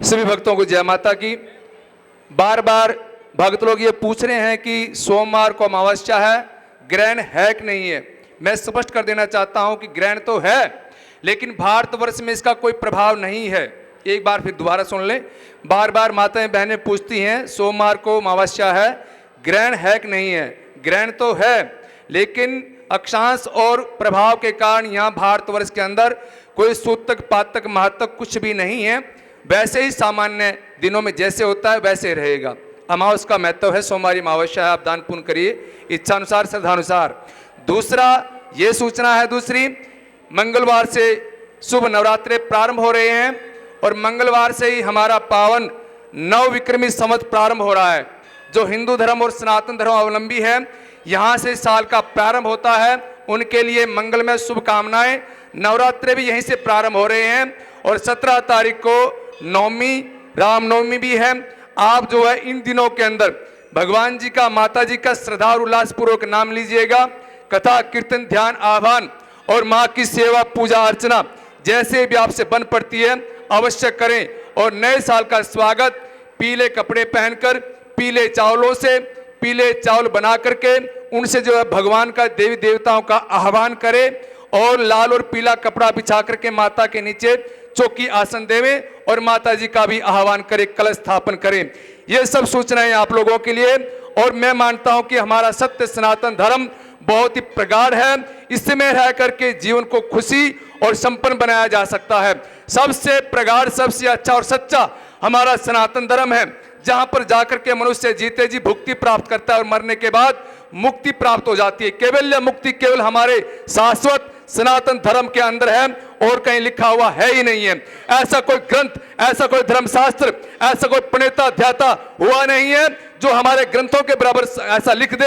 सभी भक्तों को जय माता की। बार बार भक्त लोग ये पूछ रहे हैं कि सोमवार को अमावस्या है, ग्रहण है कि नहीं है। मैं स्पष्ट कर देना चाहता हूं कि ग्रहण तो है, लेकिन भारतवर्ष में इसका कोई प्रभाव नहीं है। एक बार फिर दोबारा सुन लें। बार बार माताएं बहनें पूछती हैं सोमवार को अमावस्या है, ग्रहण है कि नहीं है। ग्रहण तो है, लेकिन अक्षांश और प्रभाव के कारण यहाँ भारतवर्ष के अंदर कोई सूतक पातक महत्तक कुछ भी नहीं है। वैसे ही सामान्य दिनों में जैसे होता है वैसे रहेगा। अमावस का महत्व है, सोमवारी अमावस्या है, आप दान पुण्य करिए इच्छानुसार श्रद्धानुसार। दूसरा ये सूचना है, दूसरी मंगलवार से शुभ नवरात्रे प्रारंभ हो रहे हैं और मंगलवार से ही हमारा पावन नव विक्रमी संवत प्रारंभ हो रहा है। जो हिंदू धर्म और सनातन धर्म अवलंबी है, यहाँ से साल का प्रारंभ होता है, उनके लिए मंगलमय शुभकामनाएं। नवरात्रे भी यहीं से प्रारंभ हो रहे हैं और 17 तारीख को नवमी रामनवमी भी है। आप जो है इन दिनों के अंदर भगवान जी का, माता जी का श्रद्धा और उल्लास पूर्वक नाम लीजिएगा। कथा कीर्तन ध्यान आह्वान और माँ की सेवा पूजा अर्चना जैसे भी आपसे बन पड़ती है अवश्य करें। और नए साल का स्वागत पीले कपड़े पहनकर, पीले चावलों से, पीले चावल बना करके उनसे जो है भगवान का, देवी देवताओं का आह्वान करें और लाल और पीला कपड़ा बिछा करके माता के नीचे चौकी आसन देवें और माता जी का भी आह्वान करें, कलश स्थापन करें। ये सब सूचनाएं आप लोगों के लिए। और मैं मानता हूं कि हमारा सत्य सनातन धर्म बहुत ही प्रगाढ़ है, इसमें रह करके जीवन को खुशी और संपन्न बनाया जा सकता है। सबसे प्रगाढ़, सबसे अच्छा और सच्चा हमारा सनातन धर्म है, जहां पर जाकर के मनुष्य जीते जी भुक्ति प्राप्त करता है और मरने के बाद मुक्ति प्राप्त हो जाती है। केवल मुक्ति केवल हमारे शाश्वत सनातन धर्म के अंदर है और कहीं लिखा हुआ है ही नहीं है। ऐसा कोई ग्रंथ, ऐसा कोई धर्मशास्त्र, ऐसा कोई प्रणेता ध्याता हुआ नहीं है जो हमारे ग्रंथों के बराबर ऐसा लिख दे,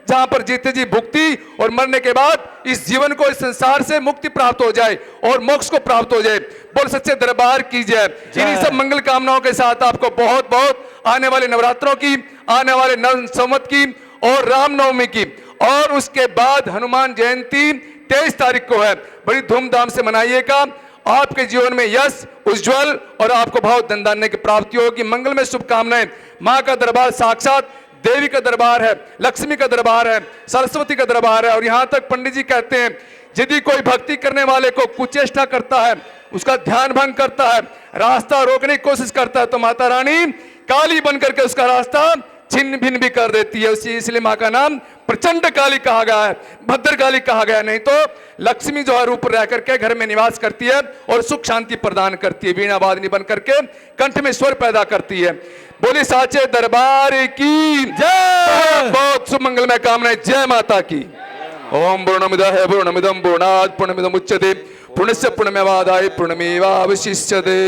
जहां पर जीते जी भुक्ति और मरने के बाद इस जीवन को, इस संसार से मुक्ति प्राप्त हो जाए और मोक्ष को प्राप्त हो जाए। बोल सच्चे दरबार की जय। इन्हीं सब मंगल कामनाओं के साथ आपको बहुत बहुत आने वाले नवरात्रों की, आने वाले नव संवत की और रामनवमी की, और उसके बाद हनुमान जयंती 23 तारीख को है, बड़ी धूमधाम से मनाइएगा। आपके जीवन में यश उज्जवल और आपको भाव धनधान्य की प्राप्ति होगी। मंगल में शुभकामनाएं। माँ का दरबार साक्षात देवी का दरबार है, लक्ष्मी का दरबार है, सरस्वती का दरबार है। और यहाँ तक पंडित जी कहते हैं, यदि कोई भक्ति करने वाले को कुचेष्टा करता है, उसका ध्यान भंग करता है, रास्ता रोकने की कोशिश करता है, तो माता रानी काली बन करके उसका रास्ता छिन्न भिन्न भी कर देती है। इसलिए माँ का नाम प्रचंड काली कहा गया है, भद्र काली कहा गया। नहीं तो लक्ष्मी जो है रूप रह करके घर में निवास करती है और सुख शांति प्रदान करती है, वीणा वादनी बन करके कंठ में स्वर पैदा करती है। बोली साचे दरबार की जय। बहुत शुभ मंगलमय कामनाएं। जय माता की। ओम पूर्णमिदः पूर्णमिदं पूर्णात् पूर्णमिदमुच्यते पूर्णस्य पूर्णमेवादाय पूर्णमेवावशिष्यते।